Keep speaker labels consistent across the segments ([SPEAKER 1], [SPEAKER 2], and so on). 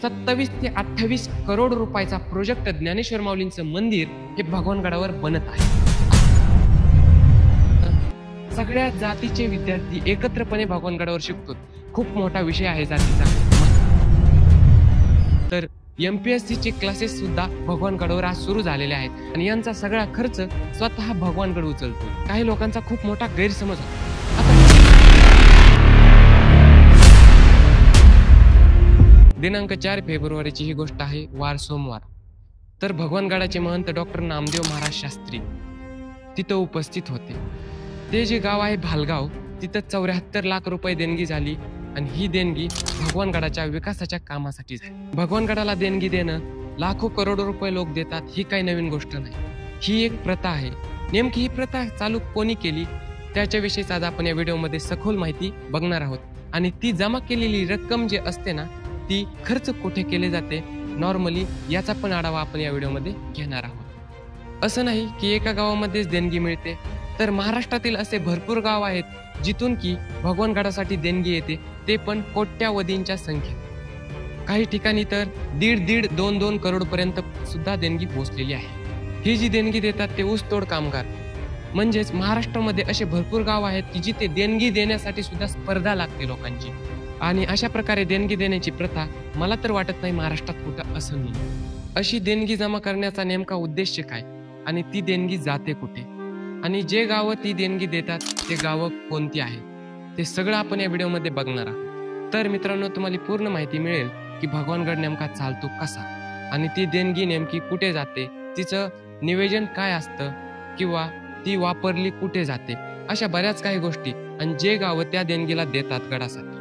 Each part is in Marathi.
[SPEAKER 1] 27 ते 28 करोड रुपयाचा प्रोजेक्ट ज्ञानेश्वर माऊलींचं मंदिर हे भगवानगडावर बनत आहे. सगळ्या जातीचे विद्यार्थी एकत्रपणे भगवानगडावर शिकतो. खूप मोठा विषय आहे जातीचा. तर MPSC चे क्लासेस सुद्धा भगवानगडावर आज सुरू झालेले आहेत आणि यांचा सगळा खर्च स्वतः भगवानगड उचलतो. काही लोकांचा खूप मोठा गैरसमज होता. दिनांक 4 फेब्रुवारीची ही गोष्ट आहे, वार सोमवार. तर भगवानगडाचे महंत डॉक्टर नामदेव महाराज शास्त्री तिथं उपस्थित होते. ते जे गाव आहे भालगाव, तिथं 74 लाख रुपये देणगी झाली आणि ही देणगी भगवानगडाच्या विकासाच्या कामासाठी झाली. भगवानगडाला देणगी देणं लाखो करोडो रुपये लोक देतात, ही काही नवीन गोष्ट नाही. ही एक प्रथा आहे. नेमकी ही प्रथा चालू कोणी केली त्याच्याविषयीच आज आपण या व्हिडिओमध्ये सखोल माहिती बघणार आहोत. आणि ती जमा केलेली रक्कम जे असते ना, ती खर्च कुठे केले जाते नॉर्मली, याचा पण आढावा आपण या व्हिडिओमध्ये घेणार आहोत. असं नाही की एका गावामध्येच देणगी मिळते, तर महाराष्ट्रातील असे भरपूर गाव आहेत जिथून की भगवानगडासाठी देणगी येते, ते पण कोट्यावधींच्या संख्येत. काही ठिकाणी तर 1.5-2 करोड पर्यंत सुद्धा देणगी पोहोचलेली आहे. ही जी देणगी देतात ते ऊसतोड कामगार. म्हणजेच महाराष्ट्रामध्ये असे भरपूर गाव आहेत की जिथे देणगी देण्यासाठी सुद्धा स्पर्धा लागते लोकांची. आणि अशा प्रकारे देणगी देण्याची प्रथा मला तर वाटत नाही महाराष्ट्रात कुठं असं नाही. अशी देणगी जमा करण्याचा नेमका उद्देश काय आणि ती देणगी जाते कुठे आणि जे गावं ती देणगी देतात ते गावं कोणती आहेत ते सगळं आपण या व्हिडिओमध्ये बघणार आहोत. तर मित्रांनो, तुम्हाला पूर्ण माहिती मिळेल की भगवानगड नेमका चालतो कसा आणि ती देणगी नेमकी कुठे जाते, तिचं नियोजन काय असतं किंवा ती वापरली कुठे जाते, अशा बऱ्याच काही गोष्टी. आणि जे गावं त्या देणगीला देतात गडासाठी,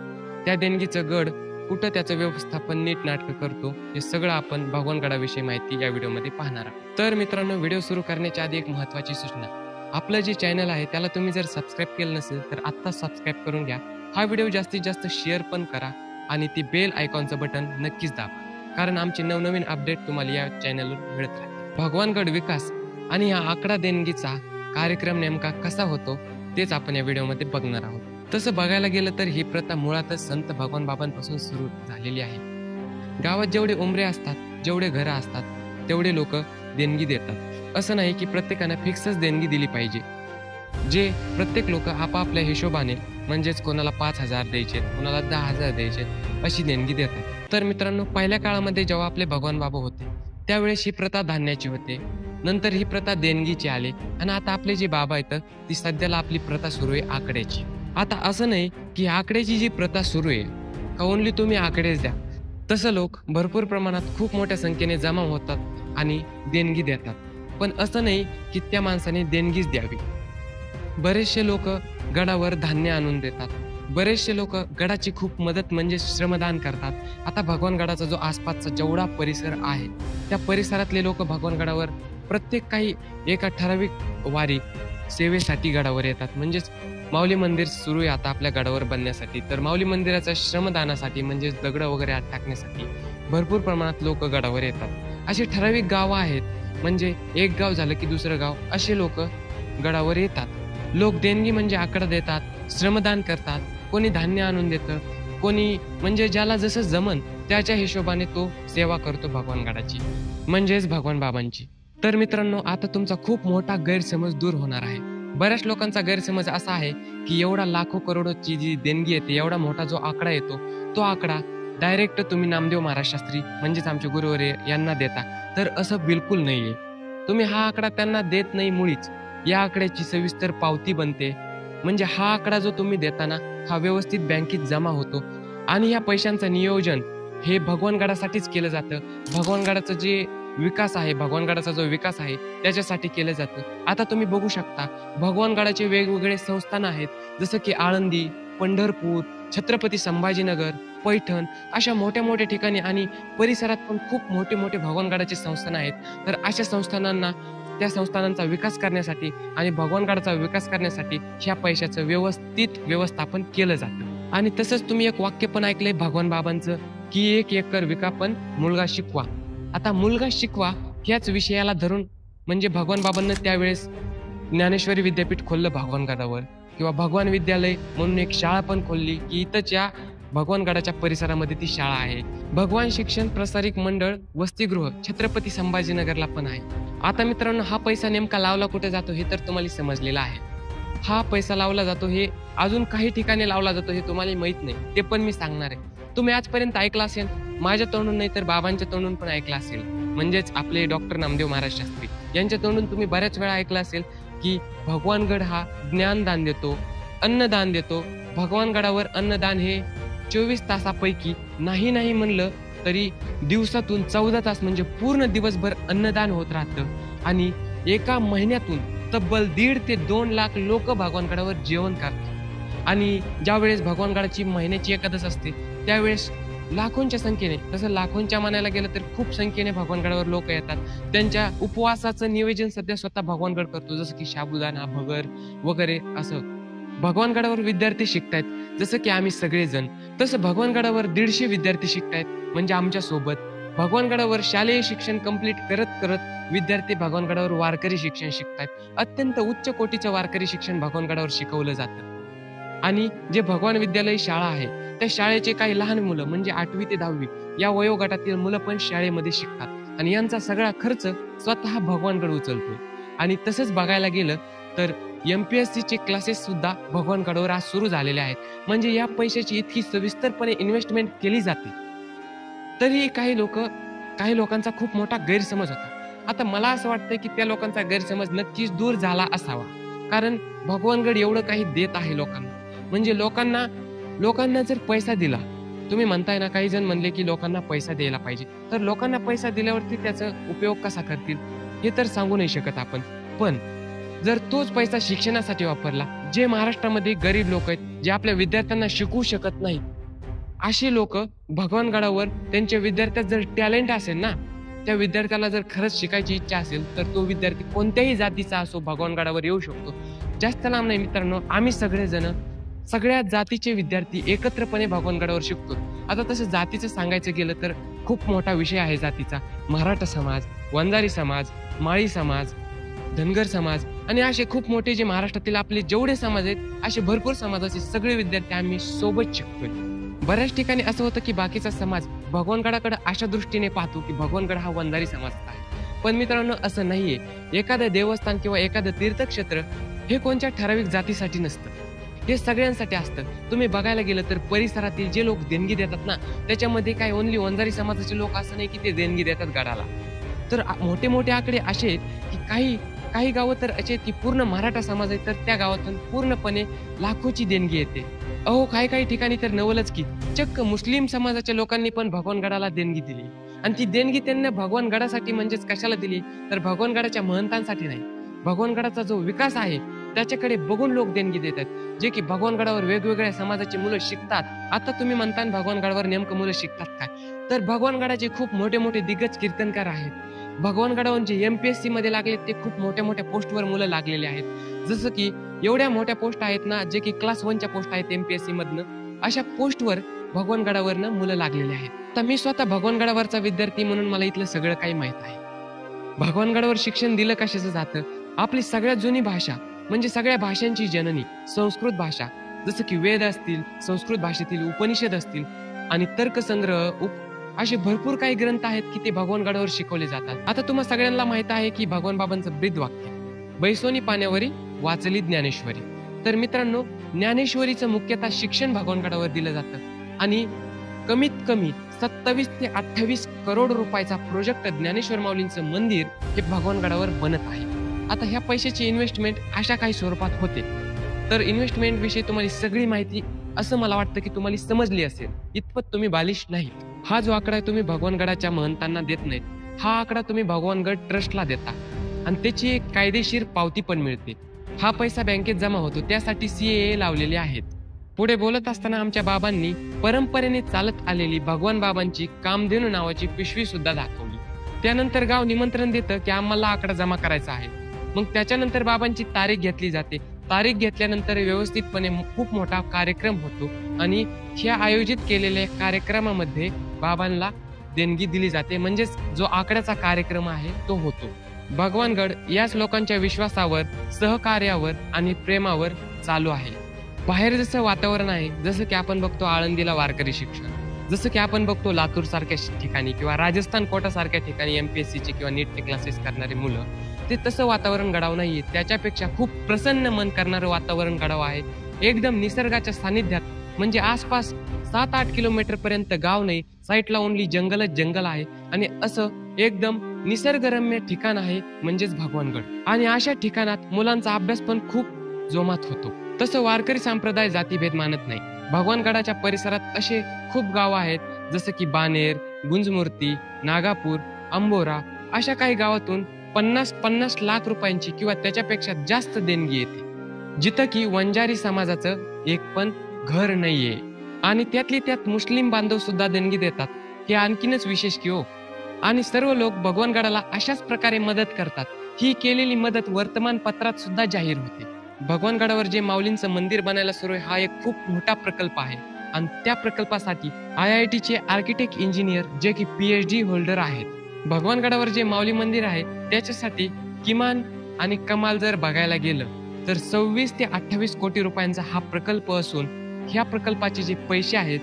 [SPEAKER 1] त्या देणगीचं गड कुठं त्याचं व्यवस्थापन नीट नाटकं करतो, हे सगळं आपण भगवानगडाविषयी माहिती या व्हिडिओमध्ये पाहणार आहोत. तर मित्रांनो, व्हिडिओ सुरू करण्याच्या आधी एक महत्त्वाची सूचना. आपलं जे चॅनल आहे त्याला तुम्ही जर सबस्क्राईब केलं नसेल तर आत्ता सबस्क्राईब करून घ्या. हा व्हिडिओ जास्तीत जास्त शेअर पण करा आणि ती बेल आयकॉनचं बटन नक्कीच दाबा, कारण आमचे नवनवीन अपडेट तुम्हाला या चॅनलवर मिळत राहतील. भगवानगड विकास आणि या आकडा देणगीचा कार्यक्रम नेमका कसा होतो तेच आपण या व्हिडिओमध्ये बघणार आहोत. तसं बघायला गेलं तर ही प्रथा मुळातच संत भगवान बाबांपासून सुरू झालेली आहे. गावात जेवढे उंबरे असतात, जेवढे घरं असतात, तेवढे लोक देणगी देतात. असं नाही की प्रत्येकानं फिक्सच देणगी दिली पाहिजे. जे प्रत्येक लोक आपापल्या हिशोबाने, म्हणजेच कोणाला 5,000 द्यायचे, कोणाला 10,000 द्यायचे, अशी देणगी देतात. तर मित्रांनो, पहिल्या काळामध्ये जेव्हा आपले भगवान बाबा होते त्यावेळेस ही प्रथा धान्याची होते, नंतर ही प्रथा देणगीची आली आणि आता आपले जे बाबा आहेत ती सध्याला आपली प्रथा सुरू आहे आकड्याची. आता असं नाही की आकड्याची जी प्रथा सुरू आहे का ओनली तुम्ही आकडेच द्या. तसं लोक भरपूर प्रमाणात खूप मोठ्या संख्येने जमा होतात आणि देणगी देतात. पण असं नाही की त्या माणसाने देणगीच द्यावी. बरेचसे लोक गडावर धान्य आणून देतात. बरेचसे लोक गडाची खूप मदत म्हणजे श्रमदान करतात. आता भगवानगडाचा जो आसपासचा जेवढा परिसर आहे त्या परिसरातले लोक भगवानगडावर प्रत्येक काही एका ठराविक वारी सेवेसाठी गडावर येतात. म्हणजेच माऊली मंदिर सुरू आहे आता आपल्या गडावर बनण्यासाठी, तर माऊली मंदिराच्या श्रमदानासाठी म्हणजेच दगड वगैरे आत टाकण्यासाठी भरपूर प्रमाणात लोक गडावर येतात. अशी ठराविक गावं आहेत, म्हणजे एक गाव झालं की दुसरं गाव, असे लोक गडावर येतात. लोक देणगी म्हणजे आकडा देतात, श्रमदान करतात, कोणी धान्य आणून देतं, कोणी म्हणजे ज्याला जसं जमन त्याच्या हिशोबाने तो सेवा करतो भगवानगडाची, म्हणजेच भगवान बाबांची. तर मित्रांनो, आता तुमचा खूप मोठा गैरसमज दूर होणार आहे. बऱ्याच लोकांचा गैरसमज असा आहे की एवढा लाखो करोडोची जी देणगी येते, एवढा मोठा जो आकडा येतो, तो आकडा डायरेक्ट तुम्ही नामदेव महाराज शास्त्री म्हणजेच आमचे गुरुवर्य यांना देता. तर असं बिलकुल नाहीये. तुम्ही हा आकडा त्यांना देत नाही मुळीच. या आकड्याची सविस्तर पावती बनते, म्हणजे हा आकडा जो तुम्ही देताना हा व्यवस्थित बँकेत जमा होतो आणि या पैशांचं नियोजन हे भगवानगडासाठीच केलं जातं. भगवानगडाचं जे विकास आहे, भगवानगडाचा जो विकास आहे त्याच्यासाठी केलं जातं. आता तुम्ही बघू शकता भगवानगडाचे वेगवेगळे संस्थान आहेत, जसं की आळंदी, पंढरपूर, छत्रपती संभाजीनगर, पैठण, अशा मोठ्या मोठ्या ठिकाणी आणि परिसरात पण खूप मोठे मोठे भगवानगडाचे संस्थान आहेत. तर अशा संस्थानांना, त्या संस्थानांचा विकास करण्यासाठी आणि भगवानगडाचा विकास करण्यासाठी ह्या पैशाचं व्यवस्थित व्यवस्थापन केलं जातं. आणि तसंच तुम्ही एक वाक्य पण ऐकलंय भगवान बाबांचं की 1 एकर विका पण मुलगा शिकवा. आता मुलगा शिकवा ह्याच विषयाला धरून म्हणजे भगवान बाबांना त्यावेळेस ज्ञानेश्वरी विद्यापीठ खोललं भगवानगडावर, किंवा भगवान विद्यालय म्हणून एक शाळा पण खोलली की इथंच या भगवानगडाच्या परिसरामध्ये ती शाळा आहे. भगवान शिक्षण प्रसारक मंडळ वसतिगृह छत्रपती संभाजीनगरला पण आहे. आता मित्रांनो, हा पैसा नेमका लावला कुठे जातो हे तर तुम्हाला समजलेलं आहे. हा पैसा लावला जातो हे अजून काही ठिकाणी लावला जातो हे तुम्हाला माहित नाही, ते पण मी सांगणार आहे. तुम्ही आजपर्यंत ऐकलं असेल, माझ्या तोंडून नाही तर बाबांच्या तोंडून पण ऐकलं असेल, म्हणजेच आपले डॉक्टर नामदेव महाराज शास्त्री यांच्या तोंडून तुम्ही बऱ्याच वेळा ऐकलं असेल की भगवानगड हा ज्ञानदान देतो, अन्नदान देतो. भगवानगडावर अन्नदान हे 24 तासापैकी नाही म्हणलं तरी दिवसातून 14 तास म्हणजे पूर्ण दिवसभर अन्नदान होत राहतं. आणि एका महिन्यातून तब्बल 1.5 ते 2 लाख लोक भगवानगडावर जेवण करतात. आणि ज्यावेळेस भगवानगडाची महिन्याची एकादश असते त्यावेळेस लाखोंच्या संख्येने, तसं लाखोंच्या म्हणायला गेलं तर खूप संख्येने भगवानगडावर लोक येतात. त्यांच्या उपवासाचं नियोजन सध्या स्वतः भगवानगड करतो, जसं की साबुदाणा भगर वगैरे. असं भगवानगडावर विद्यार्थी शिकतायत, जसं की आम्ही सगळेजण. तसं भगवानगडावर 150 विद्यार्थी शिकतायत, म्हणजे आमच्या सोबत. भगवानगडावर शालेय शिक्षण कंप्लीट करत विद्यार्थी भगवानगडावर वारकरी शिक्षण शिकतायत. अत्यंत उच्च कोटीचं वारकरी शिक्षण भगवानगडावर शिकवलं जातं. आणि जे भगवान विद्यालय शाळा आहे त्या शाळेचे काही लहान मुलं म्हणजे 8वी ते 10वी या वयोगटातील मुलं पण शाळेमध्ये शिकतात. आणि यांचा सगळा खर्च स्वतः भगवानगड उचलतोय. आणि तसंच बघायला गेलं तर MPSCचे क्लासेस सुद्धा भगवानगडावर आज सुरू झालेले आहेत. म्हणजे या पैशाची इतकी सविस्तरपणे इन्व्हेस्टमेंट केली जाते. तरी काही लोकांचा खूप मोठा गैरसमज होता. आता मला असं वाटतं की त्या लोकांचा गैरसमज नक्कीच दूर झाला असावा, कारण भगवानगड एवढं काही देत आहे लोकांना. म्हणजे लोकांना जर पैसा दिला, तुम्ही म्हणताय ना, काही जण म्हणले की लोकांना पैसा द्यायला पाहिजे, तर लोकांना पैसा दिल्यावरती त्याचा उपयोग कसा करतील हे तर सांगू नाही शकत आपण. पण जर तोच पैसा शिक्षणासाठी वापरला, जे महाराष्ट्रामध्ये गरीब लोक आहेत, जे आपल्या विद्यार्थ्यांना शिकवू शकत नाहीत, अशी लोक भगवानगडावर त्यांच्या विद्यार्थ्यात जर टॅलेंट असेल ना, त्या विद्यार्थ्याला जर खरंच शिकायची इच्छा असेल तर तो विद्यार्थी कोणत्याही जातीचा असो भगवानगडावर येऊ शकतो. जास्त लांब नाही मित्रांनो, आम्ही सगळेजण सगळ्या जातीचे विद्यार्थी एकत्रपणे भगवानगडावर शिकतो. आता तसं जातीचं सांगायचं गेलं तर खूप मोठा विषय आहे जातीचा. मराठा समाज, वंजारी समाज, माळी समाज, धनगर समाज आणि असे खूप मोठे जे महाराष्ट्रातील आपले जेवढे समाज आहेत, असे भरपूर समाजाचे सगळे विद्यार्थी आम्ही सोबत शिकतोय. बऱ्याच ठिकाणी असं होतं की बाकीचा समाज भगवानगडाकडे अशा दृष्टीने पाहतो की भगवानगड हा वंजारी समाजाचा आहे. पण मित्रांनो, असं नाहीये. एखादं देवस्थान किंवा एखादं तीर्थक्षेत्र हे कोणत्या ठराविक जातीसाठी नसतं, हे सगळ्यांसाठी असतं. तुम्ही बघायला गेलं तर परिसरातील जे लोक देणगी देतात ना, त्याच्यामध्ये काय ओन्ली वंजारी समाजाचे लोक असं नाही की ते देणगी देतात गडाला. तर मोठे मोठे आकडे असे आहेत की काही गावं तर असे आहेत की पूर्ण मराठा समाज आहे, तर त्या गावातून पूर्णपणे लाखोची देणगी येते. काही ठिकाणी तर नवलच की चक्क मुस्लिम समाजाच्या लोकांनी पण भगवानगडाला देणगी दिली. आणि ती देणगी त्यांनी भगवानगडासाठी म्हणजेच कशाला दिली तर भगवानगडाच्या महंतांसाठी नाही. भगवानगडाचा जो विकास आहे त्याच्याकडे बघून लोक देणगी देतात, जे की भगवानगडावर वेगवेगळ्या समाजाची मुलं शिकतात. आता तुम्ही म्हणता भगवानगडावर नेमकं मुलं शिकतात काय, तर भगवानगडाचे खूप मोठे मोठे दिग्गज कीर्तनकार आहेत. भगवानगडावर जे MPSC मध्ये लागले ते खूप मोठ्या पोस्टवर मुलं लागलेले आहेत. जसं की एवढ्या मोठ्या पोस्ट आहेत ना, जे की क्लास 1च्या पोस्ट आहेत MPSC मधनं, अशा पोस्टवर भगवानगडावरनं मुलं लागलेले आहेत. आता मी स्वतः भगवानगडावरचा विद्यार्थी म्हणून मला इथलं सगळं काही माहित आहे. भगवानगडावर शिक्षण दिलं कशाचं जातं, आपली सगळ्यात जुनी भाषा म्हणजे सगळ्या भाषांची जननी संस्कृत भाषा, जसं की वेद असतील, संस्कृत भाषेतील उपनिषद असतील आणि तर्कसंग्रह असे भरपूर काही ग्रंथ आहेत की ते भगवानगडावर शिकवले जातात. आता तुम्हा सगळ्यांना माहित आहे की भगवान बाबांचं ब्रीद वाक्य, बैसोनी पाण्यावरी वाचली ज्ञानेश्वरी. तर मित्रांनो, ज्ञानेश्वरीचं मुख्यतः शिक्षण भगवानगडावर दिलं जातं. आणि कमीत कमी 27 ते 28 करोड रुपयाचा प्रोजेक्ट ज्ञानेश्वर माऊलींचं मंदिर हे भगवानगडावर बनत आहे. आता ह्या पैशाची इन्व्हेस्टमेंट अशा काही स्वरूपात होते. तर इन्व्हेस्टमेंट विषयी तुम्हाला सगळी माहिती असं मला वाटतं की तुम्हाला समजली असेल. इतपत तुम्ही बालिश नाही. हा जो आकडा तुम्ही भगवानगडाच्या महंतांना देत नाहीत, हा आकडा तुम्ही भगवानगड ट्रस्टला देता आणि त्याची एक कायदेशीर पावती पण मिळते. हा पैसा बँकेत जमा होतो, त्यासाठी CAA लावलेले आहेत. पुढे बोलत असताना आमच्या बाबांनी परंपरेने चालत आलेली भगवान बाबांची कामधेनू नावाची पिशवी सुद्धा दाखवली. त्यानंतर गाव निमंत्रण देतं की आम्हाला आकडा जमा करायचा आहे. मग त्याच्यानंतर बाबांची तारीख घेतली जाते. तारीख घेतल्यानंतर व्यवस्थितपणे खूप मोठा कार्यक्रम होतो आणि ह्या आयोजित केलेल्या कार्यक्रमामध्ये बाबांना देणगी दिली जाते. म्हणजेच जो आकड्याचा कार्यक्रम आहे तो होतो. भगवानगड याच लोकांच्या विश्वासावर, सहकार्यावर आणि प्रेमावर चालू आहे. बाहेर जसं वातावरण आहे, जसं की आपण बघतो आळंदीला वारकरी शिक्षण, जसं की आपण बघतो लातूर सारख्या ठिकाणी किंवा राजस्थान कोटा सारख्या ठिकाणी MPSCचे किंवा नीटचे क्लासेस करणारे मुलं, ते तसं वातावरण घडावं नाहीये. त्याच्यापेक्षा खूप प्रसन्न मन करणारं वातावरण घडावं आहे. एकदम निसर्गाच्या सानिध्यात, म्हणजे आसपास 7-8 किलोमीटर पर्यंत गाव नाही, साईडला ओनली जंगलच जंगल आहे आणि असं एकदम निसर्गरम्य ठिकाण आहे म्हणजेच भगवानगड. आणि अशा ठिकाणात मुलांचा अभ्यास पण खूप जोमात होतो. तसं वारकरी संप्रदाय जातीभेद मानत नाही. भगवानगडाच्या परिसरात असे खूप गावं आहेत, जसं की बानेर, गुंजमूर्ती, नागापूर, अंबोरा, अशा काही गावातून 50-50 लाख रुपयांची किंवा त्याच्यापेक्षा जास्त देणगी येते, जिथं की वंजारी समाजाचं एक पण घर नाहीये. आणि त्यातली त्यात मुस्लिम बांधव सुद्धा देणगी देतात, हे आणखीनच विशेष की हो. आणि सर्व लोक भगवानगडाला अशाच प्रकारे मदत करतात. ही केलेली मदत वर्तमानपत्रात सुद्धा जाहीर होते. भगवानगडावर जे माऊलींचं मंदिर बनायला सुरू आहे, हा एक खूप मोठा प्रकल्प आहे आणि त्या प्रकल्पासाठी IITचे आर्किटेक्ट इंजिनियर जे की PhD होल्डर आहेत. भगवानगडावर जे माऊली मंदिर आहे त्याच्यासाठी किमान आणि कमाल जर बघायला गेलं तर 26 ते 28 कोटी रुपयांचा हा प्रकल्प असून, ह्या प्रकल्पाचे जे पैसे आहेत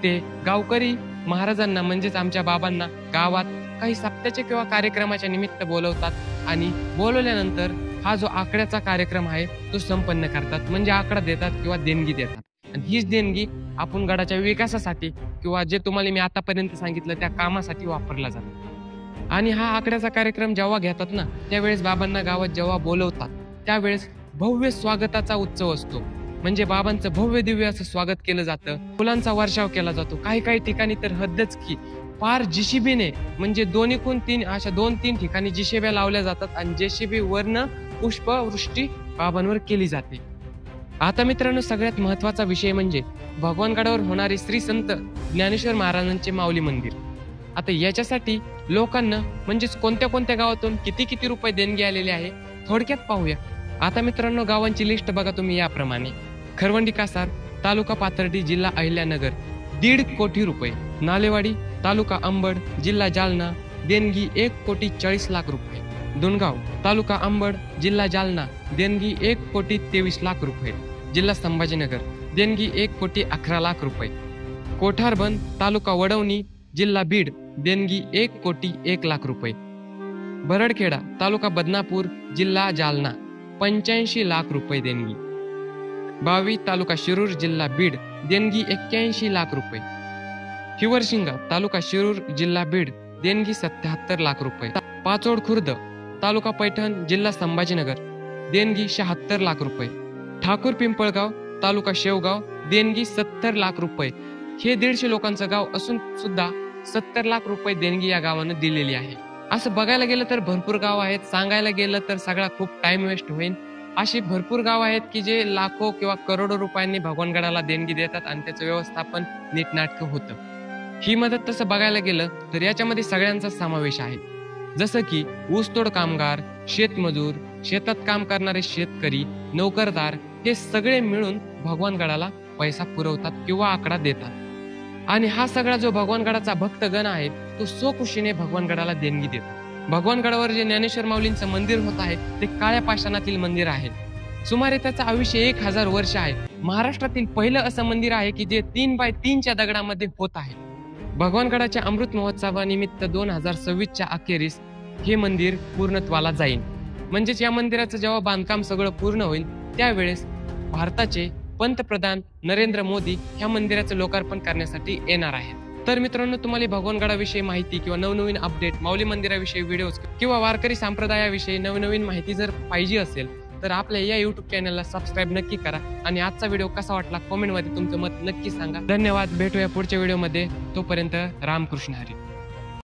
[SPEAKER 1] ते गावकरी महाराजांना म्हणजेच आमच्या बाबांना गावात काही सप्त्याच्या किंवा कार्यक्रमाच्या निमित्त बोलवतात आणि बोलवल्यानंतर हा जो आकड्याचा कार्यक्रम आहे तो संपन्न करतात, म्हणजे आकडा देतात किंवा देणगी देतात. आणि हीच देणगी आपण गडाच्या विकासासाठी किंवा जे तुम्हाला मी आतापर्यंत सांगितलं त्या कामासाठी वापरला जातो. आणि हा आकड्याचा कार्यक्रम जेव्हा घेतात ना, त्यावेळेस बाबांना गावात जेव्हा बोलवतात त्यावेळेस भव्य स्वागताचा उत्सव असतो. म्हणजे बाबांचं भव्य दिव्य असं स्वागत केलं जातं, फुलांचा वर्षाव केला जातो. काही काही ठिकाणी तर हद्दच की पार JCBने, म्हणजे दोन्हीकून तीन अशा 2-3 ठिकाणी JCB लावल्या जातात आणि JCB वरनं पुष्पवृष्टी बाबांवर केली जाते. आता मित्रांनो, सगळ्यात महत्वाचा विषय म्हणजे भगवानगडावर होणारे श्री संत ज्ञानेश्वर महाराजांचे माऊली मंदिर. आता याच्यासाठी लोकांना म्हणजेच कोणत्या कोणत्या गावातून किती किती रुपये देणगी आलेले आहे थोडक्यात पाहूया. आता मित्रांनो, गावांची लिस्ट बघा तुम्ही याप्रमाणे. खरवंडी कासार, तालुका पाथर्डी, जिल्हा अहिल्यानगर, 1.5 कोटी रुपये. नालेवाडी, तालुका अंबड, जिल्हा जालना, देणगी 1,40,00,000 रुपये. दुनगाव, तालुका अंबड, जिल्हा जालना, देणगी 1,23,00,000 रुपये. जिल्हा संभाजीनगर, देणगी 1,11,00,000 रुपये. कोठारबंद, तालुका वडवणी, जिल्हा बीड, देणगी 1,01,00,000 रुपये. बरडखेडा, तालुका बदनापूर, जिल्हा जालना, 85,00,000 रुपये देणगी. बावी, तालुका शिरूर, जिल्हा बीड, देणगी 81,00,000 रुपये. हिवरशिंगा, तालुका शिरूर, जिल्हा बीड, देणगी 77,00,000 रुपये. पाचोड खुर्द, तालुका पैठण, जिल्हा संभाजीनगर, देणगी 76,00,000 रुपये. ठाकूर पिंपळगाव, तालुका शेवगाव, देणगी 70,00,000 रुपये. हे 150 लोकांचं गाव असून सुद्धा 70,00,000 रुपये देणगी या गावानं दिलेली आहे. असं बघायला गेलं तर भरपूर गाव आहेत, सांगायला गेलं तर सगळा खूप टाइम वेस्ट होईल. अशी भरपूर गाव आहेत की जे लाखो किंवा करोडो रुपयांनी भगवानगडाला देणगी देतात आणि त्याचं व्यवस्थापन नीटनाटकं होतं. ही मदत तसं बघायला गेलं तर याच्यामध्ये सगळ्यांचा समावेश आहे, जसं की ऊसतोड कामगार, शेतमजूर, शेतात काम करणारे शेतकरी, नोकरदार, हे सगळे मिळून भगवानगडाला पैसा पुरवतात किंवा आकडा देतात. आणि हा सगळा जो भगवानगडाचा भक्तगण आहे तो स्वखुशीने भगवानगडाला देणगी देतो. भगवानगडावर जे ज्ञानेश्वर माऊलींचं मंदिर होत आहे ते काळ्या पाषाणातील मंदिर आहे. सुमारे त्याचं आयुष्य 1000 वर्ष आहे. महाराष्ट्रातील पहिलं असं मंदिर आहे की जे 3x3च्या दगडामध्ये होत आहे. भगवानगडाच्या अमृत महोत्सवानिमित्त 2026च्या अखेरीस हे मंदिर पूर्णत्वाला जाईल. म्हणजेच या मंदिराचं जेव्हा बांधकाम सगळं पूर्ण होईल त्यावेळेस भारताचे पंतप्रधान नरेंद्र मोदी ह्या मंदिराचं लोकार्पण करण्यासाठी येणार आहेत. तर मित्रांनो, तुम्हाला भगवानगडाविषयी माहिती किंवा नवनवीन अपडेट, माऊली मंदिराविषयी व्हिडिओज किंवा वारकरी संप्रदायाविषयी नवनवीन माहिती जर पाहिजे असेल तर आपल्या या YouTube चॅनलला सबस्क्राईब नक्की करा. आणि आजचा व्हिडिओ कसा वाटला कमेंटमध्ये तुमचं मत नक्की सांगा. धन्यवाद. भेटूया पुढच्या व्हिडिओमध्ये. तोपर्यंत रामकृष्ण हरी.